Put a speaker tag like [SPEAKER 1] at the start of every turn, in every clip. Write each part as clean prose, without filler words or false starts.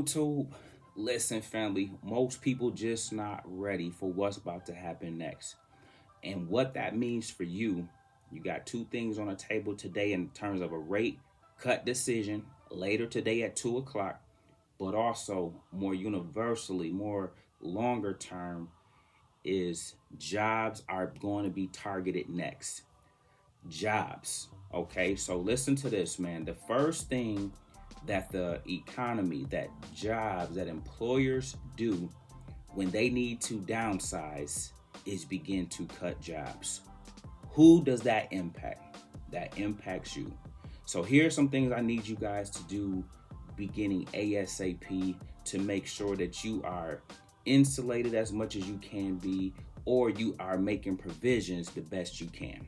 [SPEAKER 1] YouTube. Listen, family, most people just not ready for what's about to happen next. And what that means for you, you got two things on the table today in terms of a rate cut decision later today at 2 o'clock, but also more universally, more longer term, is jobs are going to be targeted next. Jobs. Okay, so listen to this, man. The first thing that the economy, that jobs, that employers do when they need to downsize is begin to cut jobs. Who does that impact? That impacts you. So here are some things I need you guys to do beginning ASAP to make sure that you are insulated as much as you can be, or you are making provisions the best you can.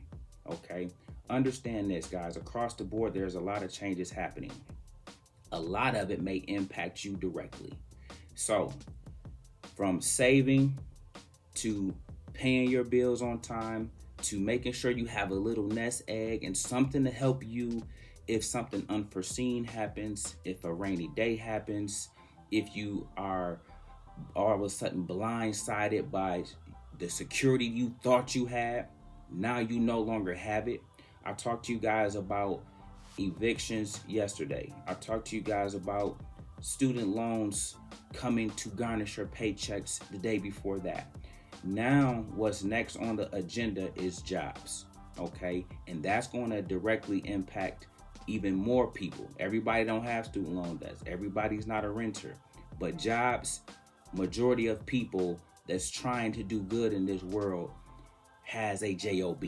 [SPEAKER 1] Okay? Understand this, guys. Across the board, there's a lot of changes happening. A lot of it may impact you directly. So, from saving to paying your bills on time to making sure you have a little nest egg and something to help you if something unforeseen happens, if a rainy day happens, if you are all of a sudden blindsided by the security you thought you had, now you no longer have it. I talked to you guys about evictions yesterday. I talked to you guys about student loans coming to garnish your paychecks the day before that. Now, what's next on the agenda is jobs, okay? And that's going to directly impact even more people. Everybody don't have student loan debts. Everybody's not a renter. But jobs, majority of people that's trying to do good in this world has a job.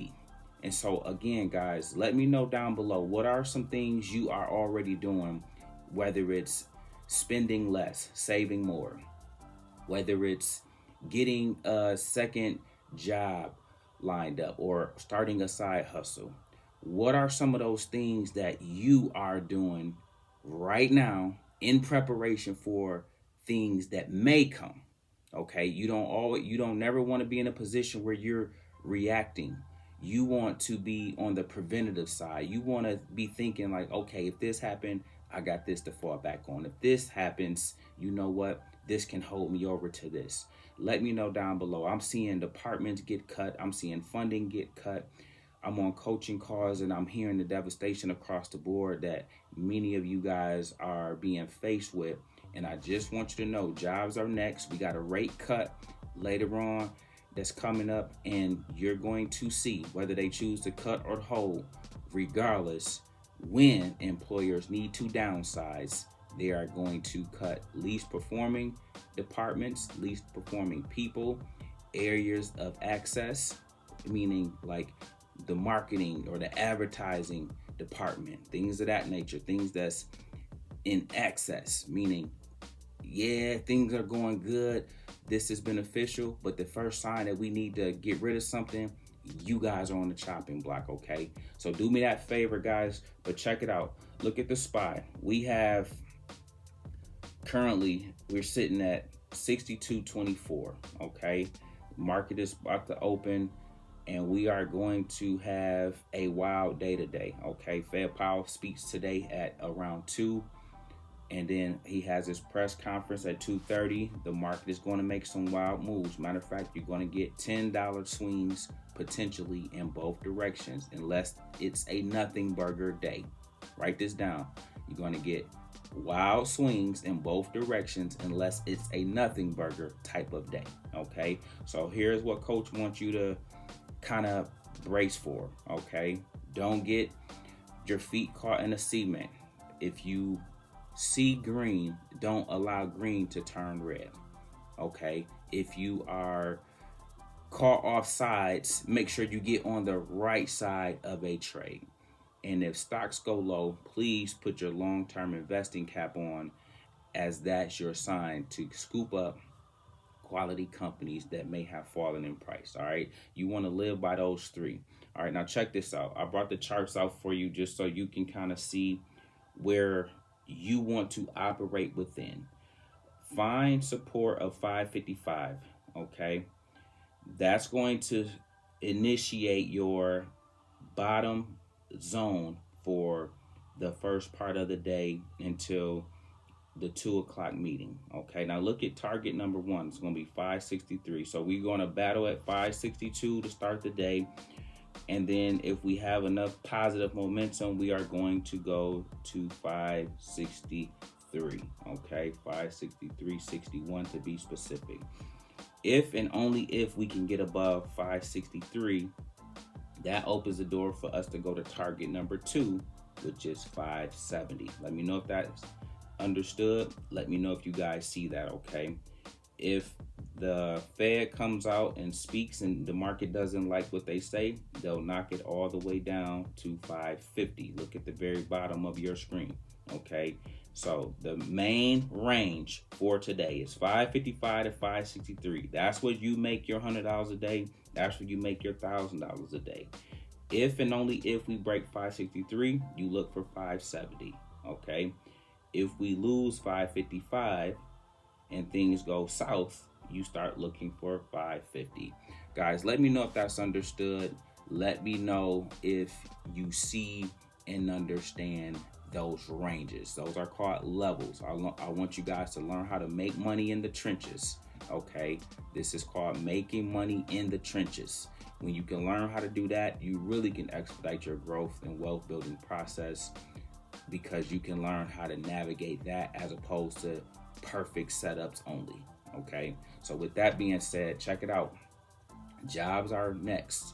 [SPEAKER 1] And so again, guys, let me know down below, what are some things you are already doing, whether it's spending less, saving more, whether it's getting a second job lined up or starting a side hustle. What are some of those things that you are doing right now in preparation for things that may come? Okay, you don't never want to be in a position where you're reacting. You want to be on the preventative side. You want to be thinking like, okay, if this happened, I got this to fall back on. If this happens, you know what? This can hold me over to this. Let me know down below. I'm seeing departments get cut. I'm seeing funding get cut. I'm on coaching calls and I'm hearing the devastation across the board that many of you guys are being faced with. And I just want you to know, jobs are next. We got a rate cut later on that's coming up, and you're going to see whether they choose to cut or hold. Regardless, when employers need to downsize, they are going to cut least performing departments, least performing people, areas of access, meaning like the marketing or the advertising department, things of that nature, things that's in access, meaning, yeah, things are going good, this is beneficial, but the first sign that we need to get rid of something, you guys are on the chopping block, okay? So do me that favor, guys, but check it out. Look at the SPY. We have currently, we're sitting at 62.24, okay? Market is about to open, and we are going to have a wild day today, okay? Fed Powell speaks today at around 2. And then he has his press conference at 2:30. The market is going to make some wild moves. Matter of fact, you're going to get $10 swings potentially in both directions, unless it's a nothing burger day. Write this down. You're going to get wild swings in both directions unless it's a nothing burger type of day. Okay, so here's what Coach wants you to kind of brace for. Okay, don't get your feet caught in the cement. If you see green, don't allow green to turn red. Okay, if you are caught off sides, make sure you get on the right side of a trade. And if stocks go low, please put your long-term investing cap on, as that's your sign to scoop up quality companies that may have fallen in price. All right, you want to live by those three. All right, now check this out. I brought the charts out for you just so you can kind of see where you want to operate within. Find support of 555, okay? That's going to initiate your bottom zone for the first part of the day until the 2 o'clock meeting. Okay, now look at target number one. It's going to be 563. So we're going to battle at 562 to start the day. And then if we have enough positive momentum, we are going to go to 563. Okay, 563.61 to be specific. If and only if we can get above 563, that opens the door for us to go to target number two, which is 570. Let me know if that's understood. Let me know if you guys see that, okay? If the Fed comes out and speaks and the market doesn't like what they say, they'll knock it all the way down to 550. Look at the very bottom of your screen, okay? So the main range for today is 555 to 563. That's what you make your $100 a day. That's what you make your $1,000 a day. If and only if we break 563, you look for 570, okay? If we lose 555 and things go south, you start looking for 550. Guys, let me know if that's understood. Let me know if you see and understand those ranges. Those are called levels. I want you guys to learn how to make money in the trenches. Okay, this is called making money in the trenches. When you can learn how to do that, you really can expedite your growth and wealth building process, because you can learn how to navigate that as opposed to perfect setups only. Okay, so with that being said, check it out. Jobs are next.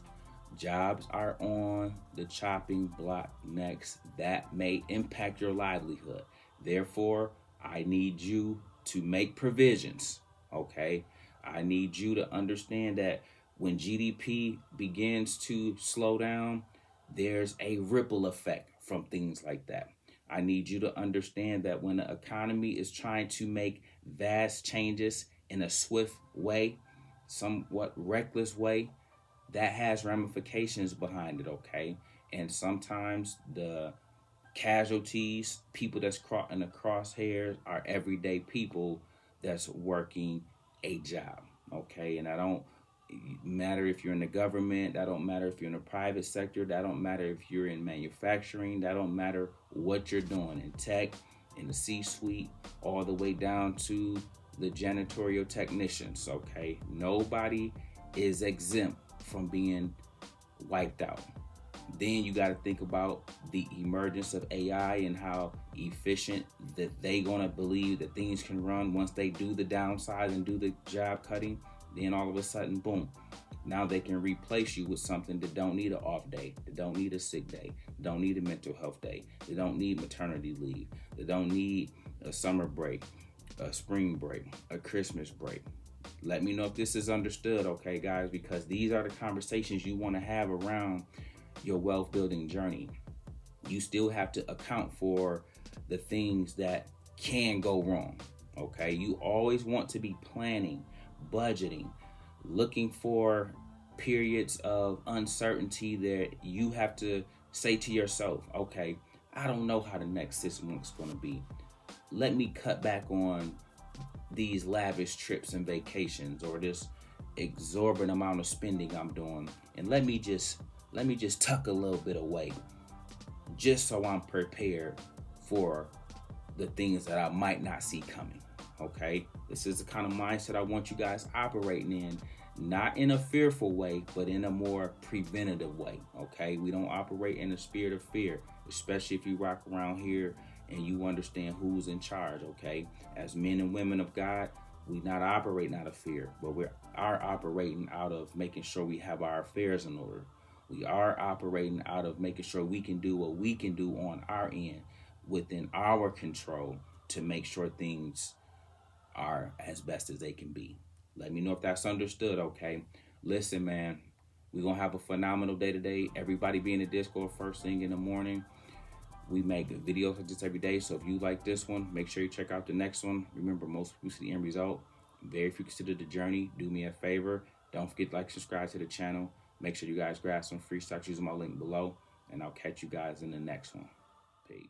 [SPEAKER 1] Jobs are on the chopping block next. That may impact your livelihood. Therefore, I need you to make provisions, okay? I need you to understand that when GDP begins to slow down, there's a ripple effect from things like that. I need you to understand that when the economy is trying to make vast changes in a swift way, somewhat reckless way, that has ramifications behind it, okay? And sometimes the casualties, people that's caught in the crosshairs, are everyday people that's working a job, okay? And I don't matter if you're in the government, that don't matter if you're in the private sector, that don't matter if you're in manufacturing, that don't matter what you're doing in tech, in the C-suite, all the way down to the janitorial technicians, okay? Nobody is exempt from being wiped out. Then you got to think about the emergence of AI and how efficient that they gonna believe that things can run once they do the downsize and do the job cutting. Then all of a sudden, boom, now they can replace you with something that don't need an off day, that don't need a sick day, don't need a mental health day, they don't need maternity leave, they don't need a summer break, a spring break, a Christmas break. Let me know if this is understood, okay, guys, because these are the conversations you want to have around your wealth building journey. You still have to account for the things that can go wrong, okay? You always want to be planning, budgeting, looking for periods of uncertainty that you have to say to yourself, okay, I don't know how the next 6 months is going to be. Let me cut back on these lavish trips and vacations, or this exorbitant amount of spending I'm doing, and let me just tuck a little bit away, just so I'm prepared for the things that I might not see coming. Okay, this is the kind of mindset I want you guys operating in, not in a fearful way, but in a more preventative way. Okay, we don't operate in the spirit of fear, especially if you rock around here and you understand who's in charge, okay? As men and women of God, we not operating out of fear, but we are operating out of making sure we have our affairs in order. We are operating out of making sure we can do what we can do on our end within our control to make sure things are as best as they can be. Let me know if that's understood, okay? Listen, man, we're going to have a phenomenal day today. Everybody be in the Discord first thing in the morning. We make videos like this every day, so if you like this one, make sure you check out the next one. Remember, most people see the end result. Very few consider the journey. Do me a favor. Don't forget to like, subscribe to the channel. Make sure you guys grab some free stocks using my link below, and I'll catch you guys in the next one. Peace.